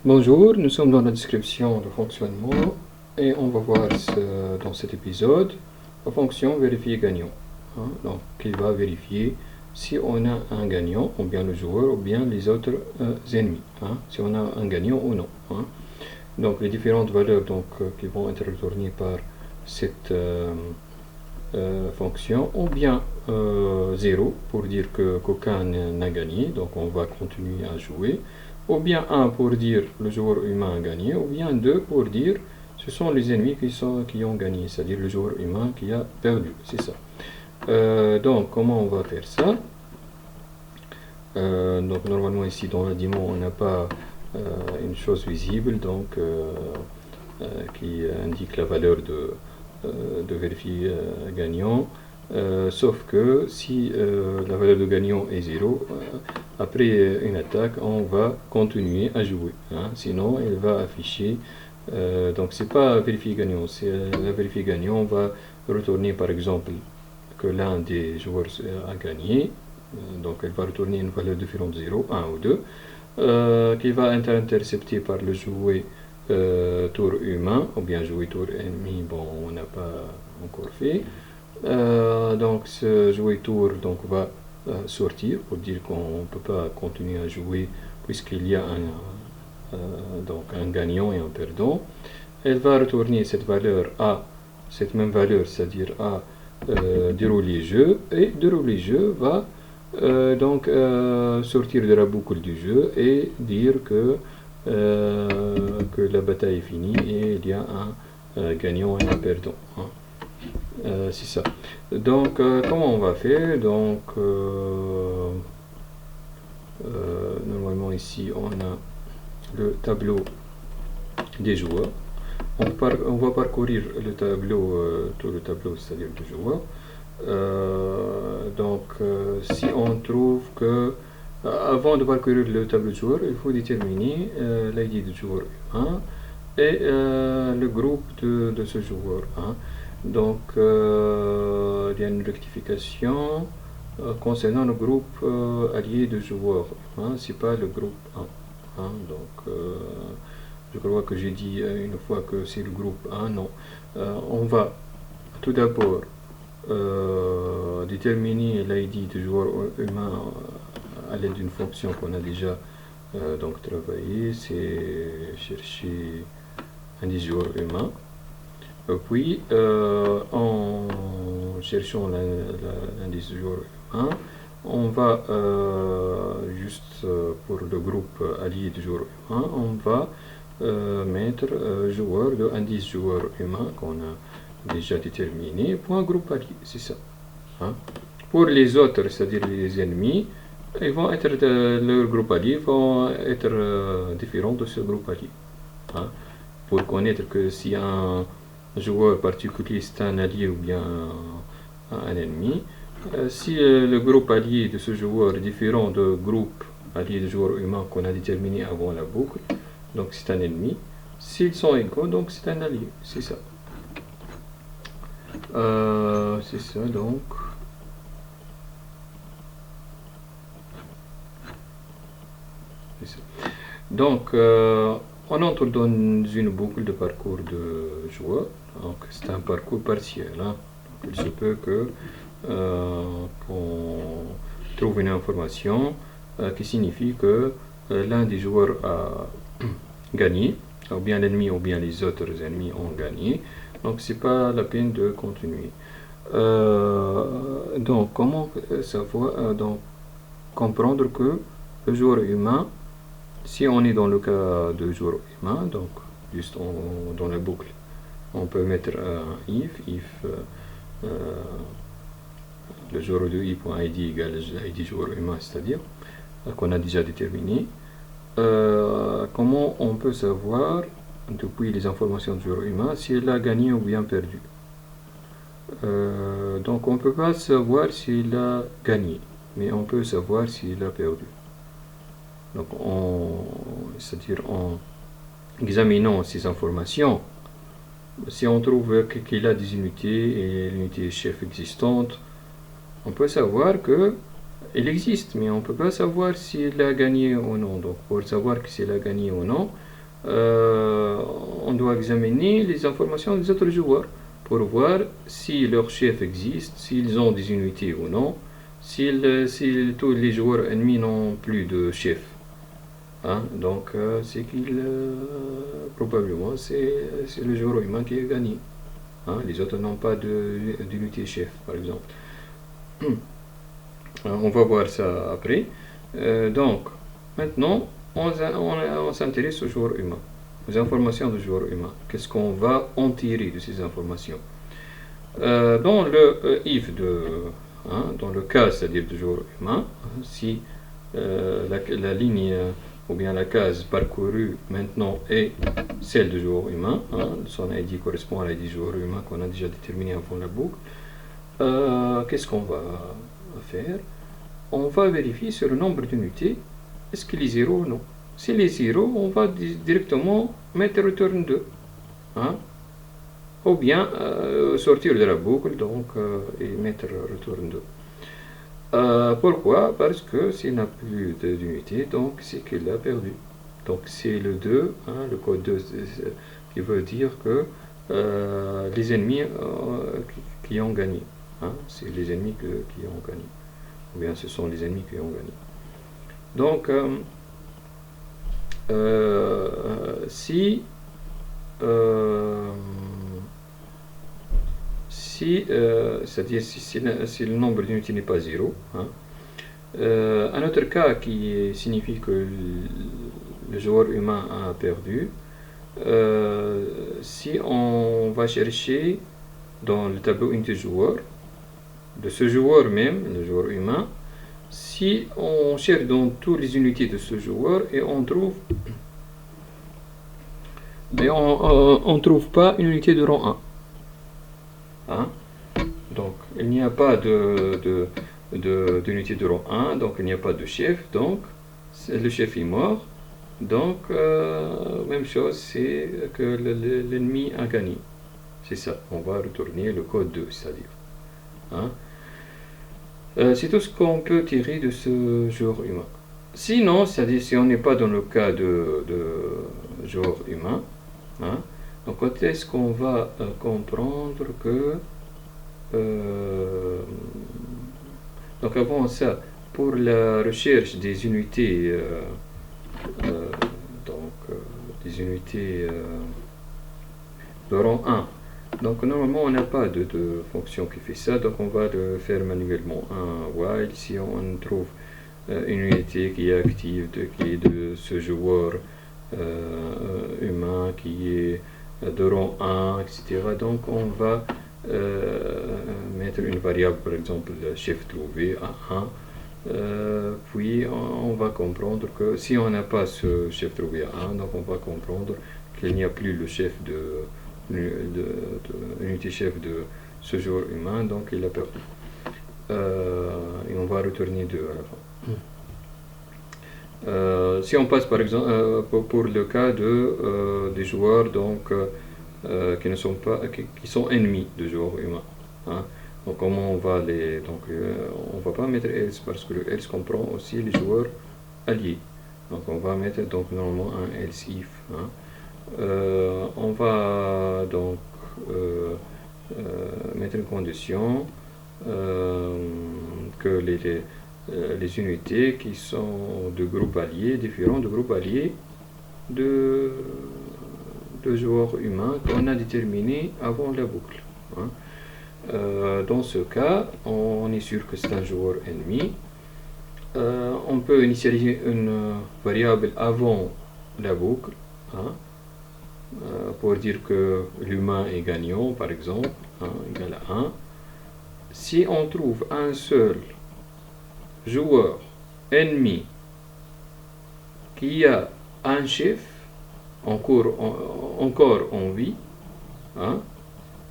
Bonjour, nous sommes dans la description de fonctionnement et on va voir dans cet épisode la fonction vérifier gagnant, donc qui va vérifier si on a un gagnant ou bien le joueur ou bien les autres ennemis, si on a un gagnant ou non. Donc les différentes valeurs qui vont être retournées par cette fonction, ou bien 0 pour dire qu'aucun n'a gagné, donc on va continuer à jouer, ou bien 1 pour dire le joueur humain a gagné, ou bien 2 pour dire ce sont les ennemis qui ont gagné, c'est-à-dire le joueur humain qui a perdu, c'est ça. Donc comment on va faire ça? Donc normalement ici dans la démo on n'a pas une chose visible qui indique la valeur de vérifier gagnant, sauf que si la valeur de gagnant est 0, après une attaque on va continuer à jouer, sinon elle va afficher, donc c'est pas vérifier gagnant, c'est la vérifier gagnant va retourner par exemple que l'un des joueurs a gagné, donc elle va retourner une valeur différente 0, 1 ou 2, qui va être interceptée par le jouet tour humain, ou bien jouer tour ennemi, bon on n'a pas encore fait. Donc ce jouet tour va sortir pour dire qu'on ne peut pas continuer à jouer puisqu'il y a un gagnant et un perdant. Elle va retourner cette valeur à cette même valeur, c'est-à-dire à dérouler jeu, et dérouler jeu va sortir de la boucle du jeu et dire que la bataille est finie et il y a un gagnant et un perdant. C'est ça. Donc comment on va faire? Donc normalement ici on a le tableau des joueurs. On va parcourir le tableau, tout le tableau, c'est-à-dire des joueurs. Si on trouve que avant de parcourir le tableau de joueurs, il faut déterminer l'ID du joueur 1 et le groupe de ce joueur. Donc il y a une rectification concernant le groupe allié de joueurs. C'est pas le groupe 1. Je crois que j'ai dit une fois que c'est le groupe 1. Non. On va tout d'abord déterminer l'ID du joueur humain à l'aide d'une fonction qu'on a déjà travaillé, c'est chercher un des joueurs humains. Puis en cherchant l'indice joueur humain, on va juste pour le groupe allié du joueur humain, on va mettre joueur de indice joueur humain qu'on a déjà déterminé, point groupe allié, c'est ça. Pour les autres, c'est-à-dire les ennemis, ils vont être leur groupe allié vont être différents de ce groupe allié. Pour connaître que si un joueur particulier c'est un allié ou bien un ennemi, si le groupe allié de ce joueur est différent du groupe allié de joueurs humains qu'on a déterminé avant la boucle, donc c'est un ennemi. S'ils sont égaux, donc c'est un allié, c'est ça. C'est ça donc. Donc, on entre dans une boucle de parcours de joueurs. Donc, c'est un parcours partiel. Donc, il se peut qu'on trouve une information qui signifie que l'un des joueurs a gagné, ou bien l'ennemi ou bien les autres ennemis ont gagné. Donc, c'est pas la peine de continuer. Donc, comment savoir, comprendre que le joueur humain, si on est dans le cas de joueur humain, donc juste dans la boucle, on peut mettre un if le joueur de i.id égale id joueur humain, c'est-à-dire qu'on a déjà déterminé. Comment on peut savoir depuis les informations du joueur humain s'il a gagné ou bien perdu? Donc on ne peut pas savoir s'il a gagné, mais on peut savoir s'il a perdu. Donc c'est-à-dire en examinant ces informations, si on trouve qu'il a des unités et l'unité chef existante, on peut savoir qu'il existe, mais on ne peut pas savoir s'il a gagné ou non. Donc pour savoir s'il a gagné ou non, on doit examiner les informations des autres joueurs pour voir si leur chef existe, s'ils ont des unités ou non, si tous les joueurs ennemis n'ont plus de chef. Hein? Donc c'est qu'il probablement c'est le joueur humain qui a gagné. Hein? Les autres n'ont pas d'unité chef, par exemple. On va voir ça après. Donc maintenant on s'intéresse aux joueurs humains, aux informations du joueur humain. Qu'est-ce qu'on va en tirer de ces informations? Dans le if dans le cas, c'est-à-dire du joueur humain, si la ligne ou bien la case parcourue maintenant est celle du joueur humain, son ID correspond à l'ID joueur humain qu'on a déjà déterminé avant la boucle, qu'est-ce qu'on va faire? On va vérifier sur le nombre d'unités, est-ce qu'il est 0 ou non. S'il est 0, on va directement mettre return 2. Ou bien sortir de la boucle donc, et mettre return 2. Pourquoi? Parce que s'il n'a plus d'unité, donc c'est qu'il a perdu. Donc c'est le 2, le code 2 qui veut dire que les ennemis qui ont gagné. C'est les ennemis qui ont gagné. Ou bien ce sont les ennemis qui ont gagné. Donc c'est-à-dire si le nombre d'unités n'est pas 0, un autre cas qui signifie que le joueur humain a perdu, si on va chercher dans le tableau unité joueur, de ce joueur même, le joueur humain, si on cherche dans toutes les unités de ce joueur et on trouve pas une unité de rang 1. Donc il n'y a pas d'unité de rang 1, donc il n'y a pas de chef, donc le chef est mort. Donc même chose, c'est que l'ennemi a gagné. C'est ça, on va retourner le code 2, c'est-à-dire. C'est tout ce qu'on peut tirer de ce joueur humain. Sinon, c'est-à-dire si on n'est pas dans le cas de joueur humain, donc quand est-ce qu'on va comprendre que donc avant ça, pour la recherche des unités des unités de rang 1, donc normalement on n'a pas de fonction qui fait ça, donc on va le faire manuellement. While si on trouve une unité qui est active, qui est de ce joueur humain, qui est de rang 1, etc. Donc on va mettre une variable, par exemple chef trouvé à 1, puis on va comprendre que si on n'a pas ce chef trouvé à 1, donc on va comprendre qu'il n'y a plus le chef l'unité chef de ce joueur humain, donc il a perdu. Et on va retourner 2 à la fin. Si on passe par exemple pour le cas des joueurs donc qui ne sont pas qui sont ennemis de joueurs humains. Donc comment on va les on va pas mettre else parce que le else comprend aussi les joueurs alliés. Donc on va mettre donc normalement un else if. On va donc mettre une condition que les unités qui sont de groupes alliés, différents de groupes alliés de joueurs humains qu'on a déterminé avant la boucle. Dans ce cas, on est sûr que c'est un joueur ennemi. On peut initialiser une variable avant la boucle, pour dire que l'humain est gagnant, par exemple, égal à 1. Si on trouve un seul joueur ennemi qui a un chef encore en vie,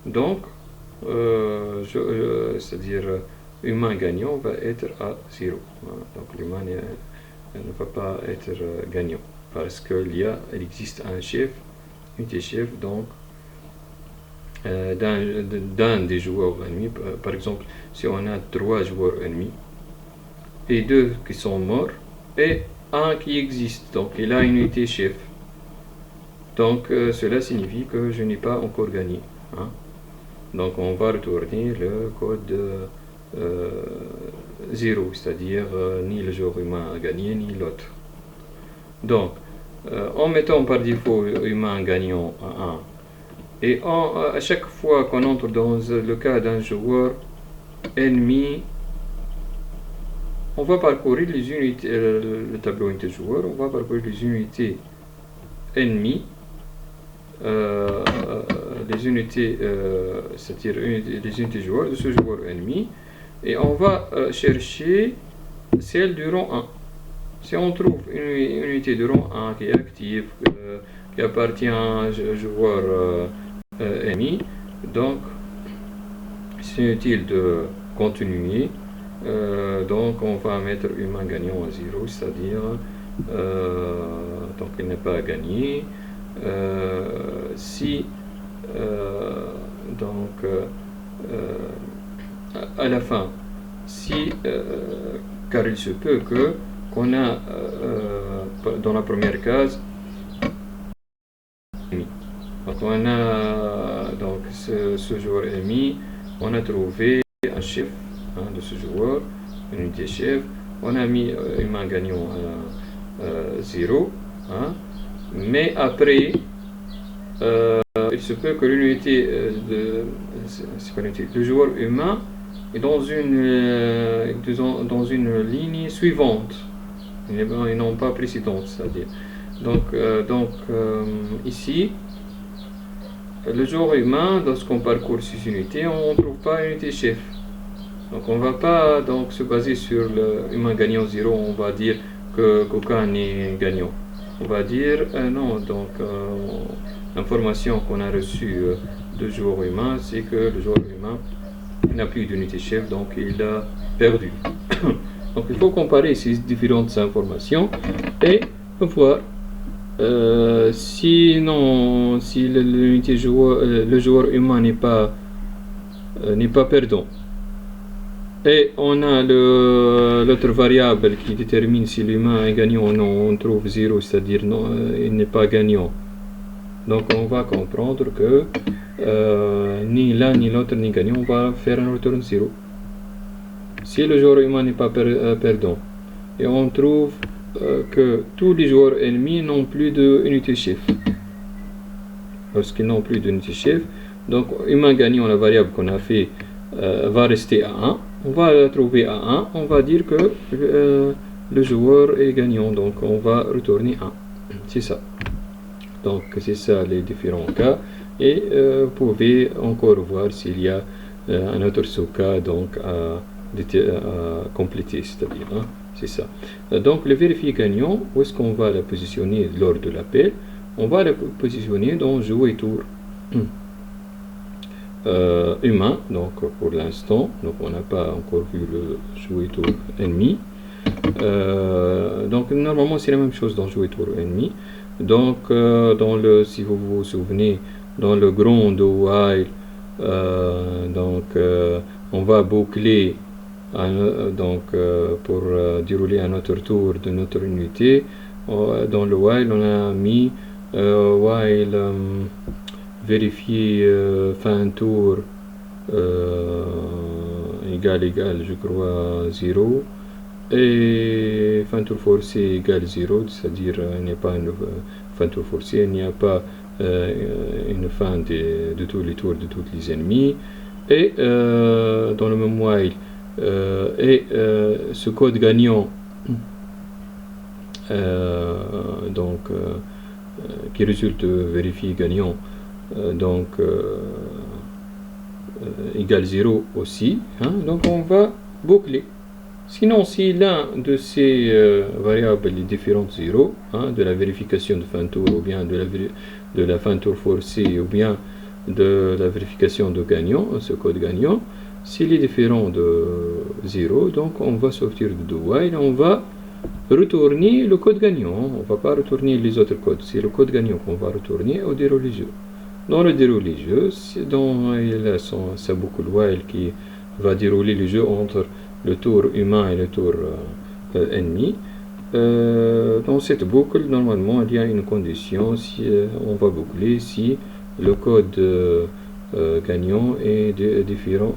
donc c'est-à-dire humain gagnant va être à 0. Donc l'humain ne va pas être gagnant parce qu'il existe un chef, unité chef, donc d'un des joueurs ennemis. Par exemple, si on a 3 joueurs ennemis et 2 qui sont morts et un qui existe, donc il a une unité chef. Donc cela signifie que je n'ai pas encore gagné. Hein. Donc on va retourner le code 0, c'est-à-dire ni le joueur humain a gagné ni l'autre. Donc en mettant par défaut humain gagnant à 1, et à chaque fois qu'on entre dans le cas d'un joueur ennemi, on va parcourir les unités, le tableau unité joueur, on va parcourir les unités ennemies, les unités, c'est-à-dire les unités joueurs de ce joueur ennemi, et on va chercher celle du rang 1. Si on trouve une unité de rang 1 qui est active, qui appartient à un joueur ennemi, donc c'est utile de continuer. Donc on va mettre humain gagnant à 0, c'est-à-dire donc il n'est pas gagné. Si donc à la fin, si car il se peut que qu'on a dans la première case, donc on a donc ce joueur ennemi, on a trouvé un chef de ce joueur, une unité chef, on a mis humain gagnant à 0, hein, mais après il se peut que l'unité le joueur humain est dans une ligne suivante et non pas précédente, c'est-à-dire donc ici le joueur humain, lorsqu'on parcourt ces unités, on ne trouve pas une unité chef. Donc on ne va pas donc se baser sur le humain gagnant 0, on va dire que Gauguin est gagnant. On va dire non, donc l'information qu'on a reçue de joueur humain, c'est que le joueur humain n'a plus d'unité chef, donc il a perdu. Donc il faut comparer ces différentes informations et voir si l'unité le joueur humain n'est pas perdant. Et on a l'autre variable qui détermine si l'humain est gagnant ou non, on trouve 0, c'est-à-dire non, il n'est pas gagnant. Donc on va comprendre que ni l'un ni l'autre n'est gagnant, on va faire un retour 0. Si le joueur humain n'est pas perdant, et on trouve que tous les joueurs ennemis n'ont plus d'unité chef. Lorsqu'ils n'ont plus d'unité chef, donc humain gagnant, la variable qu'on a fait, va rester à 1. On va la trouver à 1, on va dire que le joueur est gagnant, donc on va retourner 1. C'est ça. Donc c'est ça les différents cas, et vous pouvez encore voir s'il y a un autre sous-cas donc à compléter, c'est-à-dire c'est ça. Donc le vérifier gagnant, où est-ce qu'on va la positionner lors de l'appel? On va la positionner dans jouer tour humain, donc pour l'instant, donc on n'a pas encore vu le jouer tour ennemi. Donc normalement c'est la même chose dans jouer tour ennemi. Donc si vous vous souvenez, dans le grand do while, on va boucler pour dérouler un autre tour de notre unité. Dans le while on a mis while vérifier fin tour égal, je crois 0, et fin tour forcé égale 0, c'est-à-dire il n'y a pas une fin tour forcé, il n'y a pas une fin de tous les tours de tous les ennemis. Et dans le même while, ce code gagnant qui résulte de vérifier gagnant égale 0 aussi, hein, donc on va boucler. Sinon, si l'un de ces variables est différent de 0, hein, de la vérification de fin tour, ou bien de la fin tour forcée, ou bien de la vérification de gagnant, ce code gagnant, s'il est différent de 0, donc on va sortir de do while, on va retourner le code gagnant, on ne va pas retourner les autres codes, c'est le code gagnant qu'on va retourner au déroulé jeu. Dans le déroulé jeu, il a sa boucle while qui va dérouler le jeu entre le tour humain et le tour ennemi. Dans cette boucle, normalement, il y a une condition, si on va boucler si le code gagnant est différent,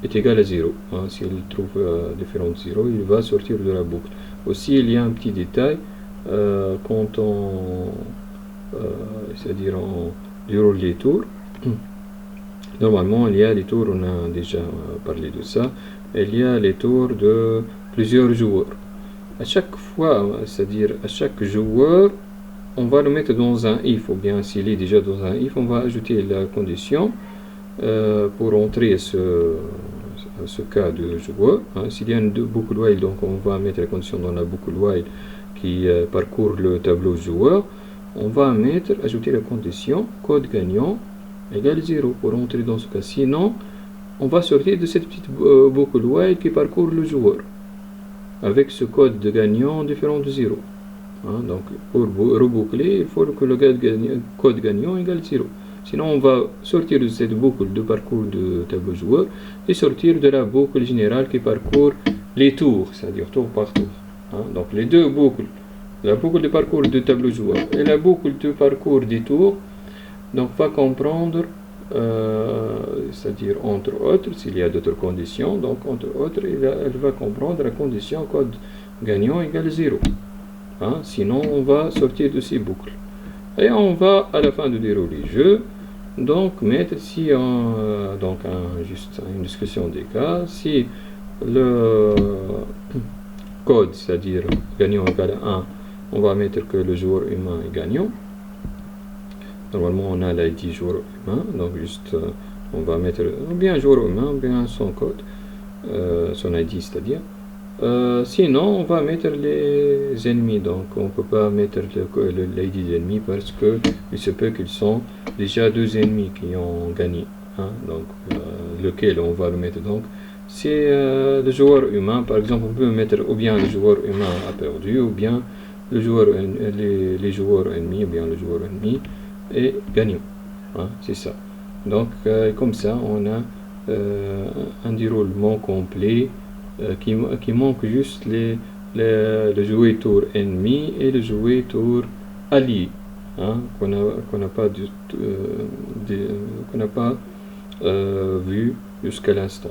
est égal à 0. Hein. S'il trouve différent de 0, il va sortir de la boucle. Aussi, il y a un petit détail, quand on, c'est-à-dire durant les tours, normalement, il y a les tours, on a déjà parlé de ça, il y a les tours de plusieurs joueurs. À chaque fois, c'est-à-dire à chaque joueur, on va le mettre dans un if, ou bien s'il est déjà dans un if, on va ajouter la condition pour entrer ce cas de joueur. Hein. S'il y a une boucle while, donc on va mettre la condition dans la boucle while qui parcourt le tableau joueur. On va ajouter la condition code gagnant égale 0 pour entrer dans ce cas. Sinon, on va sortir de cette petite boucle while qui parcourt le joueur avec ce code de gagnant différent de 0. Hein, donc pour reboucler, il faut que le code gagnant égale 0. Sinon, on va sortir de cette boucle de parcours de tableau joueur et sortir de la boucle générale qui parcourt les tours, c'est-à-dire tour par tour. Hein, donc les deux boucles, la boucle de parcours de tableau joueur et la boucle de parcours des tours, donc va comprendre, c'est-à-dire entre autres, s'il y a d'autres conditions, donc entre autres, elle va comprendre la condition code gagnant égale 0. Hein, sinon, on va sortir de ces boucles. Et on va, à la fin de dérouler le jeu, donc mettre si donc juste une discussion des cas, si le code, c'est-à-dire gagnant égale 1, on va mettre que le joueur humain est gagnant. Normalement, on a l'ID joueur humain, donc juste on va mettre ou bien joueur humain, ou bien son code, son ID, c'est-à-dire. Sinon, on va mettre les ennemis, donc on ne peut pas mettre l'ID des ennemis parce que il se peut qu'ils sont déjà deux ennemis qui ont gagné. Hein, donc, lequel on va le mettre donc c'est le joueur humain. Par exemple, on peut mettre ou bien le joueur humain a perdu, ou bien le joueur, les joueurs ennemis, ou bien le joueur ennemi est gagnant. Hein, c'est ça. Donc, comme ça, on a un déroulement complet qui manque juste le jouet tour ennemi et le jouet tour allié, hein, qu'on n'a pas vu jusqu'à l'instant.